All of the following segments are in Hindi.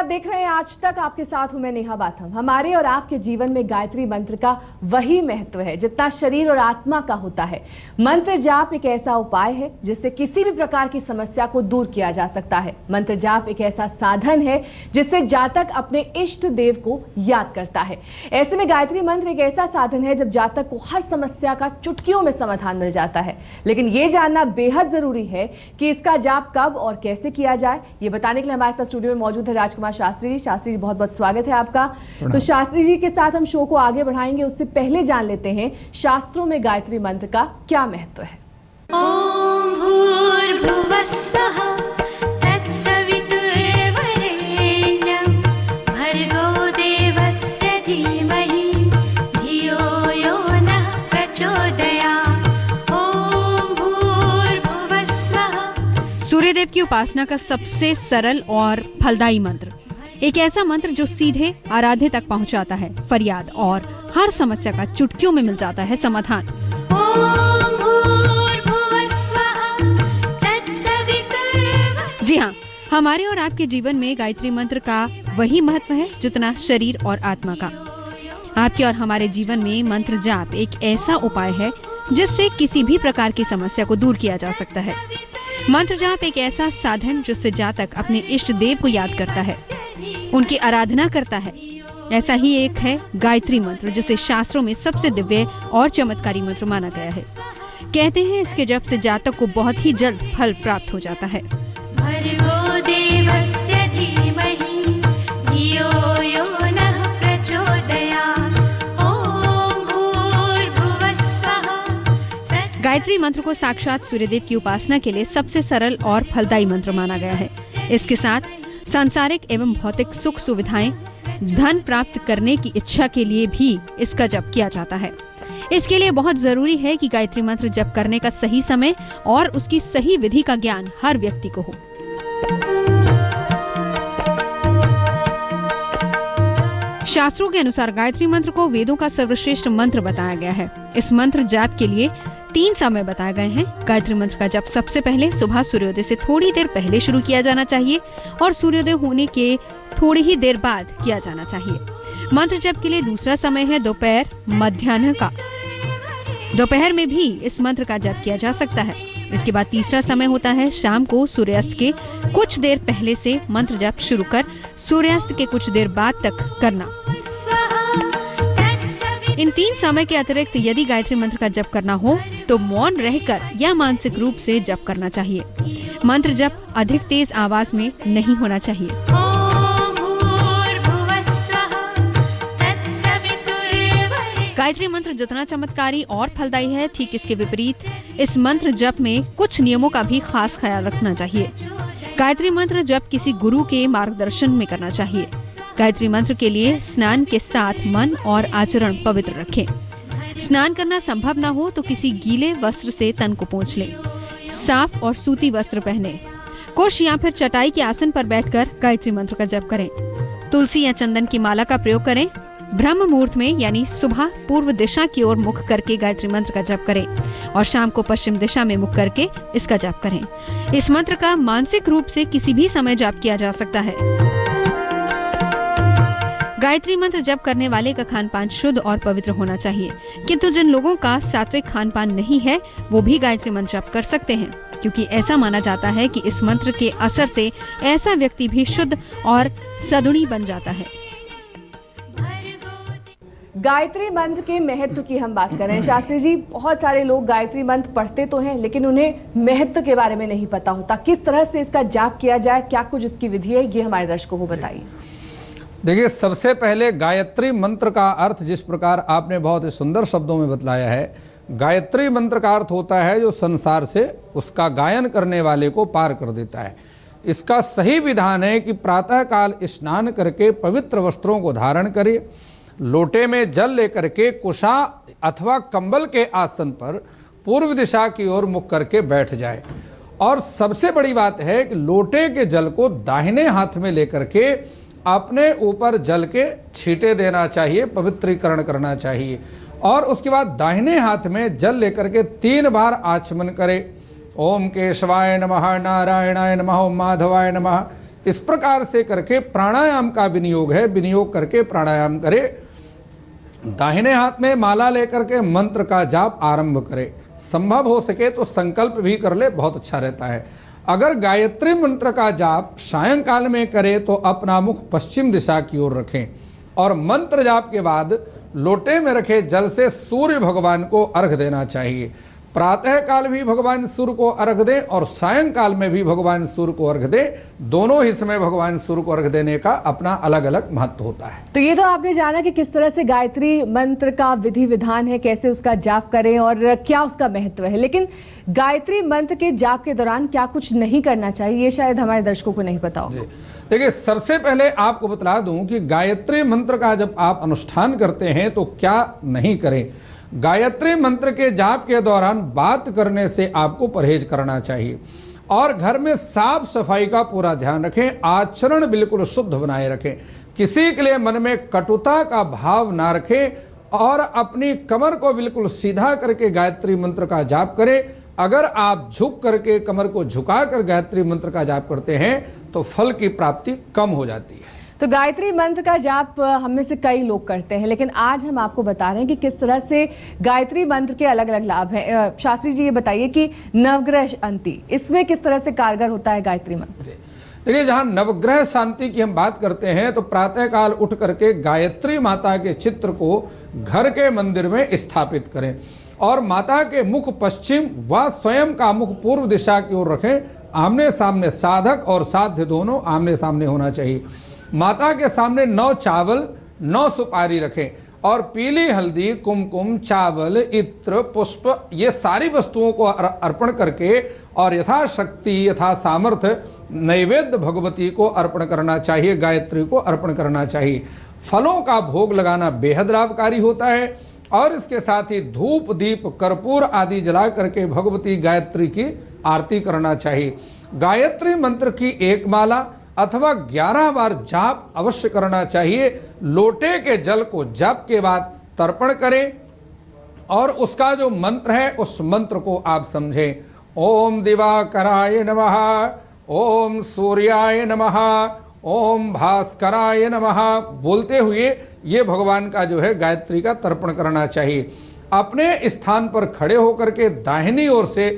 आप देख रहे हैं आज तक, आपके साथ हूं मैं नेहा बाथम। हमारे और आपके जीवन में गायत्री मंत्र का वही महत्व है जितना शरीर और आत्मा का होता है। मंत्र जाप एक ऐसा उपाय है जिससे किसी भी प्रकार की समस्या को दूर किया जा सकता है। मंत्र जाप एक ऐसा साधन है जिससे जातक अपने इष्ट देव को याद करता है। ऐसे में गायत्री मंत्र एक ऐसा साधन है जब जातक को हर समस्या का चुटकियों में समाधान मिल जाता है। लेकिन ये जानना बेहद जरूरी है कि इसका जाप कब और कैसे किया जाए। ये बताने के लिए हमारे साथ स्टूडियो में मौजूद है राजकुमार शास्त्री जी। शास्त्री जी, बहुत बहुत स्वागत है आपका। तो शास्त्री जी के साथ हम शो को आगे बढ़ाएंगे, उससे पहले जान लेते हैं शास्त्रों में गायत्री मंत्र का क्या महत्व है। ओम भूर्भुवः स्वः तत्सवितुर्वरेण्यं भर्गो देवस्य धीमहि धियो यो नः प्रचोदयात्। ओम भूर्भुवः स्वः। सूर्यदेव की उपासना का सबसे सरल और फलदायी मंत्र, एक ऐसा मंत्र जो सीधे आराध्य तक पहुंचाता है फरियाद और हर समस्या का चुटकियों में मिल जाता है समाधान। ओम भूर्भुवः स्वः तत्सवितुर्वरेण्यं। जी हाँ, हमारे और आपके जीवन में गायत्री मंत्र का वही महत्व है जितना शरीर और आत्मा का। आपके और हमारे जीवन में मंत्र जाप एक ऐसा उपाय है जिससे किसी भी प्रकार की समस्या को दूर किया जा सकता है। मंत्र जाप एक ऐसा साधन जिससे जातक अपने इष्ट देव को याद करता है, उनकी आराधना करता है। ऐसा ही एक है गायत्री मंत्र, जिसे शास्त्रों में सबसे दिव्य और चमत्कारी मंत्र माना गया है। कहते हैं इसके जप से जातक को बहुत ही जल्द फल प्राप्त हो जाता है। भर्गो देवस्य धीमहि धियो यो नः प्रचोदयात्। ओम भूर्भुवः स्वः तत्सवितुर्वरेण्यं। गायत्री मंत्र को साक्षात सूर्यदेव की उपासना के लिए सबसे सरल और फलदायी मंत्र माना गया है। इसके साथ सांसारिक एवं भौतिक सुख सुविधाएं, धन प्राप्त करने की इच्छा के लिए भी इसका जप किया जाता है। इसके लिए बहुत जरूरी है कि गायत्री मंत्र जप करने का सही समय और उसकी सही विधि का ज्ञान हर व्यक्ति को हो। शास्त्रों के अनुसार गायत्री मंत्र को वेदों का सर्वश्रेष्ठ मंत्र बताया गया है। इस मंत्र जाप के लिए 3 समय बताए गए हैं। गायत्री मंत्र का जप सबसे पहले सुबह सूर्योदय से थोड़ी देर पहले शुरू किया जाना चाहिए और सूर्योदय होने के थोड़ी ही देर बाद किया जाना चाहिए। मंत्र जप के लिए दूसरा समय है दोपहर मध्याह्न का। दोपहर में भी इस मंत्र का जप किया जा सकता है। इसके बाद तीसरा समय होता है शाम को सूर्यास्त के कुछ देर पहले से मंत्र जप शुरू कर सूर्यास्त के कुछ देर बाद तक करना। इन 3 समय के अतिरिक्त यदि गायत्री मंत्र का जप करना हो तो मौन रहकर या मानसिक रूप से जप करना चाहिए। मंत्र जप अधिक तेज आवाज में नहीं होना चाहिए। ओम भूर्भुवः स्वः तत्सवितुर्वरेण्यं। गायत्री मंत्र जितना चमत्कारी और फलदायी है, ठीक इसके विपरीत इस मंत्र जप में कुछ नियमों का भी खास ख्याल रखना चाहिए। गायत्री मंत्र जप किसी गुरु के मार्गदर्शन में करना चाहिए। गायत्री मंत्र के लिए स्नान के साथ मन और आचरण पवित्र रखें। स्नान करना संभव न हो तो किसी गीले वस्त्र से तन को पोंछ लें। साफ और सूती वस्त्र पहने कुश या फिर चटाई के आसन पर बैठकर गायत्री मंत्र का जप करें। तुलसी या चंदन की माला का प्रयोग करें। ब्रह्म मुहूर्त में यानी सुबह पूर्व दिशा की ओर मुख करके गायत्री मंत्र का जप करें और शाम को पश्चिम दिशा में मुख करके इसका जप करें। इस मंत्र का मानसिक रूप से किसी भी समय जप किया जा सकता है। गायत्री मंत्र जप करने वाले का खान पान शुद्ध और पवित्र होना चाहिए, किंतु जिन लोगों का सात्विक खान पान नहीं है वो भी गायत्री मंत्र जप कर सकते हैं, क्योंकि ऐसा माना जाता है कि इस मंत्र के असर से ऐसा व्यक्ति भी शुद्ध और सदुणी बन जाता है। गायत्री मंत्र के महत्व की हम बात कर रहे हैं। शास्त्री जी, बहुत सारे लोग गायत्री मंत्र पढ़ते तो हैं लेकिन उन्हें महत्व के बारे में नहीं पता होता। किस तरह से इसका जाप किया जाए, क्या कुछ इसकी विधि है, ये हमारे दर्शकों को बताइए। देखिए, सबसे पहले गायत्री मंत्र का अर्थ जिस प्रकार आपने बहुत ही सुंदर शब्दों में बतलाया है, गायत्री मंत्र का अर्थ होता है जो संसार से उसका गायन करने वाले को पार कर देता है। इसका सही विधान है कि प्रातःकाल स्नान करके पवित्र वस्त्रों को धारण करें, लोटे में जल लेकर के कुशा अथवा कंबल के आसन पर पूर्व दिशा की ओर मुख करके बैठ जाए। और सबसे बड़ी बात है कि लोटे के जल को दाहिने हाथ में लेकर के अपने ऊपर जल के छींटे देना चाहिए, पवित्रीकरण करना चाहिए। और उसके बाद दाहिने हाथ में जल लेकर के 3 बार आचमन करें। ओम केशवाय नमः, नारायणाय नमः, ओम माधवाय नमः, इस प्रकार से करके प्राणायाम का विनियोग है, विनियोग करके प्राणायाम करे। दाहिने हाथ में माला लेकर के मंत्र का जाप आरंभ करे। संभव हो सके तो संकल्प भी कर ले, बहुत अच्छा रहता है। अगर गायत्री मंत्र का जाप सायंकाल में करे तो अपना मुख पश्चिम दिशा की ओर रखें और मंत्र जाप के बाद लोटे में रखे जल से सूर्य भगवान को अर्घ देना चाहिए। प्रातः काल भी भगवान सूर्य को अर्घ दें और सायंकाल में भी भगवान सूर्य को अर्घ दें। दोनों ही समय भगवान सूर्य को अर्घ देने का अपना अलग अलग महत्व होता है। तो ये तो आपने जाना कि किस तरह से गायत्री मंत्र का विधि विधान है, कैसे उसका जाप करें और क्या उसका महत्व है। लेकिन गायत्री मंत्र के जाप के दौरान क्या कुछ नहीं करना चाहिए, ये शायद हमारे दर्शकों को नहीं पता हो। देखिए, सबसे पहले आपको बतला दूं कि गायत्री मंत्र का जब आप अनुष्ठान करते हैं तो क्या नहीं करें। गायत्री मंत्र के जाप के दौरान बात करने से आपको परहेज करना चाहिए और घर में साफ सफाई का पूरा ध्यान रखें। आचरण बिल्कुल शुद्ध बनाए रखें। किसी के लिए मन में कटुता का भाव ना रखें और अपनी कमर को बिल्कुल सीधा करके गायत्री मंत्र का जाप करें। अगर आप झुक करके कमर को झुका कर गायत्री मंत्र का जाप करते हैं तो फल की प्राप्ति कम हो जाती है। तो गायत्री मंत्र का जाप हम में से कई लोग करते हैं, लेकिन आज हम आपको बता रहे हैं कि किस तरह से गायत्री मंत्र के अलग अलग लाभ हैं। शास्त्री जी, ये बताइए कि नवग्रह शांति इसमें किस तरह से कारगर होता है गायत्री मंत्र। देखिए, जहां नवग्रह शांति की हम बात करते हैं तो प्रातः काल उठ करके गायत्री माता के चित्र को घर के मंदिर में स्थापित करें और माता के मुख पश्चिम व स्वयं का मुख पूर्व दिशा की ओर रखें। आमने सामने, साधक और साध्य दोनों आमने सामने होना चाहिए। माता के सामने 9 चावल 9 सुपारी रखें और पीली हल्दी, कुमकुम, चावल, इत्र, पुष्प ये सारी वस्तुओं को अर्पण करके और यथाशक्ति यथा सामर्थ्य नैवेद्य भगवती को अर्पण करना चाहिए, गायत्री को अर्पण करना चाहिए। फलों का भोग लगाना बेहद लाभकारी होता है और इसके साथ ही धूप, दीप, कर्पूर आदि जला करके भगवती गायत्री की आरती करना चाहिए। गायत्री मंत्र की एक माला अथवा 11 बार जाप अवश्य करना चाहिए। लोटे के जल को जाप के बाद तर्पण करें और उसका जो मंत्र है उस मंत्र को आप समझें। ओम दिवाकराय नमः, ओम सूर्याय नमः, ओम भास्कराय नमः बोलते हुए ये भगवान का जो है गायत्री का तर्पण करना चाहिए। अपने स्थान पर खड़े होकर के दाहिनी ओर से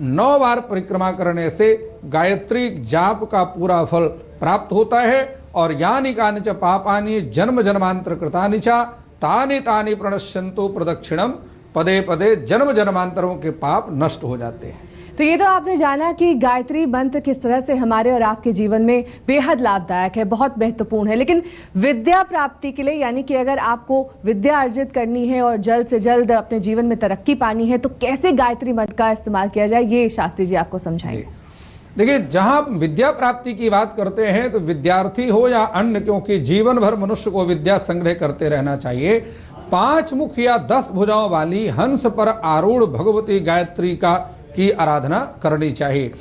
9 बार परिक्रमा करने से गायत्री जाप का पूरा फल प्राप्त होता है और यानि कानि च पापानि जन्म जन्मांतर कृतानि च तानि तानि प्रणश्यन्तु प्रदक्षिणम पदे पदे। जन्म जन्मांतरों के पाप नष्ट हो जाते हैं। तो ये तो आपने जाना कि गायत्री मंत्र किस तरह से हमारे और आपके जीवन में बेहद लाभदायक है, बहुत महत्वपूर्ण है। लेकिन विद्या प्राप्ति के लिए, यानी कि अगर आपको विद्या अर्जित करनी है और जल्द से जल्द अपने जीवन में तरक्की पानी है तो कैसे गायत्री मंत्र का इस्तेमाल किया जाए, ये शास्त्री जी आपको समझाएंगे। देखिए, जहां विद्या प्राप्ति की बात करते हैं तो विद्यार्थी हो या अन्य, क्योंकि जीवन भर मनुष्य को विद्या संग्रह करते रहना चाहिए। 5 मुख या 10 भुजाओं वाली हंस पर आरूढ़ भगवती गायत्री की आराधना करनी चाहिए।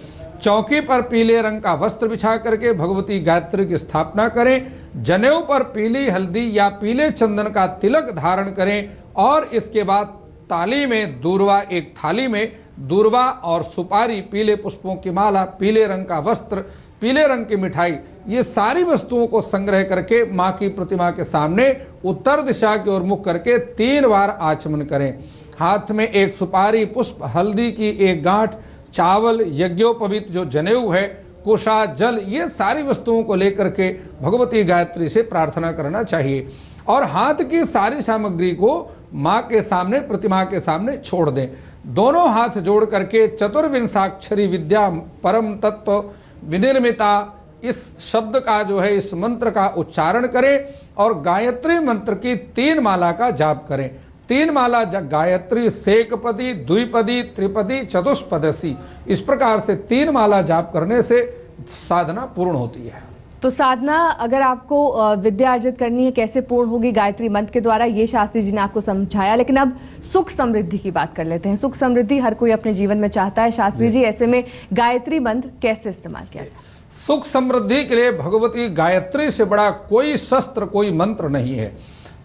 चौकी पर पीले रंग का वस्त्र बिछा करके भगवती गायत्री की स्थापना करें। जनेऊ पर पीली हल्दी या पीले चंदन का तिलक धारण करें और इसके बाद थाली में दूर्वा और सुपारी, पीले पुष्पों की माला, पीले रंग का वस्त्र, पीले रंग की मिठाई, ये सारी वस्तुओं को संग्रह करके माँ की प्रतिमा के सामने उत्तर दिशा की ओर मुख करके 3 बार आचमन करें। हाथ में 1 सुपारी, पुष्प, हल्दी की 1 गांठ, चावल, यज्ञोपवीत जो जनेऊ है, कुशा, जल, ये सारी वस्तुओं को लेकर के भगवती गायत्री से प्रार्थना करना चाहिए और हाथ की सारी सामग्री को माँ के सामने, प्रतिमा के सामने छोड़ दें। दोनों हाथ जोड़ करके चतुर्विंशाक्षरी विद्या परम तत्व विनिर्मिता इस शब्द का जो है, इस मंत्र का उच्चारण करें और गायत्री मंत्र की 3 माला का जाप करें। 3 माला गायत्री सेकपदी, द्विपदी, त्रिपदी, चतुष्पदसी, इस प्रकार से 3 माला जाप करने से साधना पूर्ण होती है। तो साधना अगर आपको विद्या अर्जित करनी है, कैसे पूर्ण होगी गायत्री मंत्र के द्वारा, ये शास्त्री जी ने आपको समझाया। लेकिन अब सुख समृद्धि की बात कर लेते हैं। सुख समृद्धि हर कोई अपने जीवन में चाहता है। शास्त्री जी, ऐसे में गायत्री मंत्र कैसे इस्तेमाल किया जाए? सुख समृद्धि के लिए भगवती गायत्री से बड़ा कोई शस्त्र, कोई मंत्र नहीं है।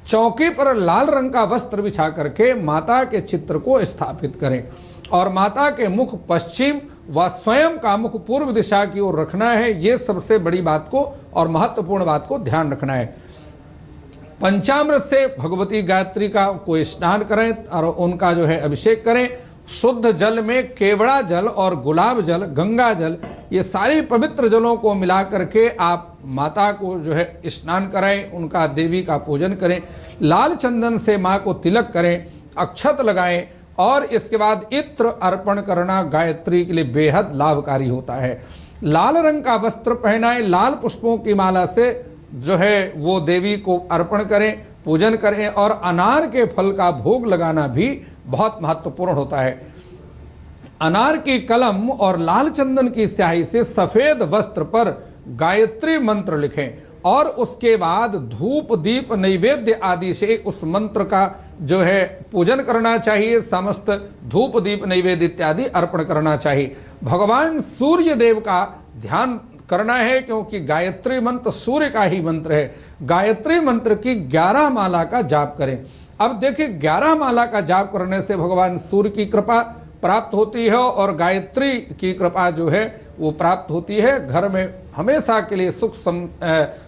चौकी पर लाल रंग का वस्त्र बिछा करके माता के चित्र को स्थापित करें और माता के मुख पश्चिम वह स्वयं का मुख पूर्व दिशा की ओर रखना है। ये सबसे बड़ी बात को और महत्वपूर्ण बात को ध्यान रखना है। पंचामृत से भगवती गायत्री का को स्नान करें और उनका जो है अभिषेक करें। शुद्ध जल में केवड़ा जल और गुलाब जल, गंगा जल, ये सारी पवित्र जलों को मिला करके आप माता को जो है स्नान कराएं, उनका देवी का पूजन करें। लाल चंदन से माँ को तिलक करें, अक्षत लगाएं और इसके बाद इत्र अर्पण करना गायत्री के लिए बेहद लाभकारी होता है। लाल रंग का वस्त्र पहनाएं, लाल पुष्पों की माला से जो है वो देवी को अर्पण करें, पूजन करें और अनार के फल का भोग लगाना भी बहुत महत्वपूर्ण होता है। अनार की कलम और लाल चंदन की स्याही से सफेद वस्त्र पर गायत्री मंत्र लिखें और उसके बाद धूप दीप नैवेद्य आदि से उस मंत्र का जो है पूजन करना चाहिए। समस्त धूप दीप नैवेद्य इत्यादि अर्पण करना चाहिए। भगवान सूर्य देव का ध्यान करना है क्योंकि गायत्री मंत्र सूर्य का ही मंत्र है। गायत्री मंत्र की 11 माला का जाप करें। अब देखिए 11 माला का जाप करने से भगवान सूर्य की कृपा प्राप्त होती है और गायत्री की कृपा जो है वो प्राप्त होती है। घर में हमेशा के लिए सुख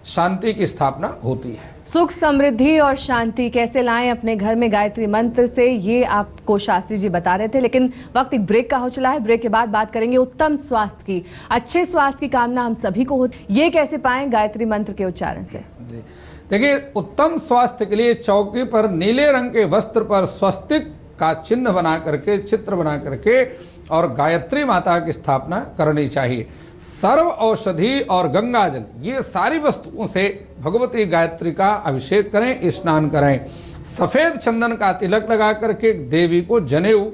शांति की स्थापना होती है। सुख समृद्धि और शांति कैसे लाएं अपने घर में गायत्री मंत्र से, ये आपको शास्त्री जी बता रहे थे। लेकिन वक्त एक ब्रेक का हो चला है। ब्रेक के बाद बात करेंगे उत्तम स्वास्थ्य की। अच्छे स्वास्थ्य की कामना हम सभी को होती, ये कैसे पाएं गायत्री मंत्र के उच्चारण से। जी देखिए, उत्तम स्वास्थ्य के लिए चौकी पर नीले रंग के वस्त्र पर स्वस्तिक का चिन्ह बना करके, चित्र बना करके और गायत्री माता की स्थापना करनी चाहिए। सर्व औषधि और गंगा जल, ये सारी वस्तुओं से भगवती गायत्री का अभिषेक करें, स्नान करें। सफेद चंदन का तिलक लगा करके देवी को जनेऊ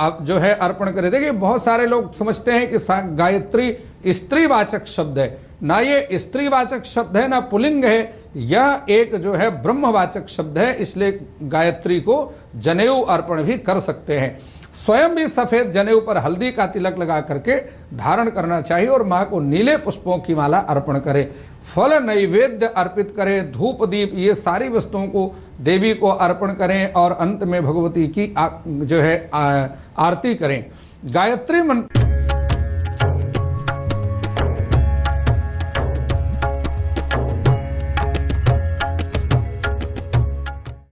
आप जो है अर्पण करें। देखिए बहुत सारे लोग समझते हैं कि गायत्री स्त्रीवाचक शब्द है। ना ये स्त्रीवाचक शब्द है, ना पुल्लिंग है, यह एक जो है ब्रह्मवाचक शब्द है। इसलिए गायत्री को जनेऊ अर्पण भी कर सकते हैं। स्वयं भी सफेद जनेऊ पर हल्दी का तिलक लगा करके धारण करना चाहिए और माँ को नीले पुष्पों की माला अर्पण करें। फल नैवेद्य अर्पित करें, धूप दीप, ये सारी वस्तुओं को देवी को अर्पण करें और अंत में भगवती की जो है आरती करें। गायत्री मंत्र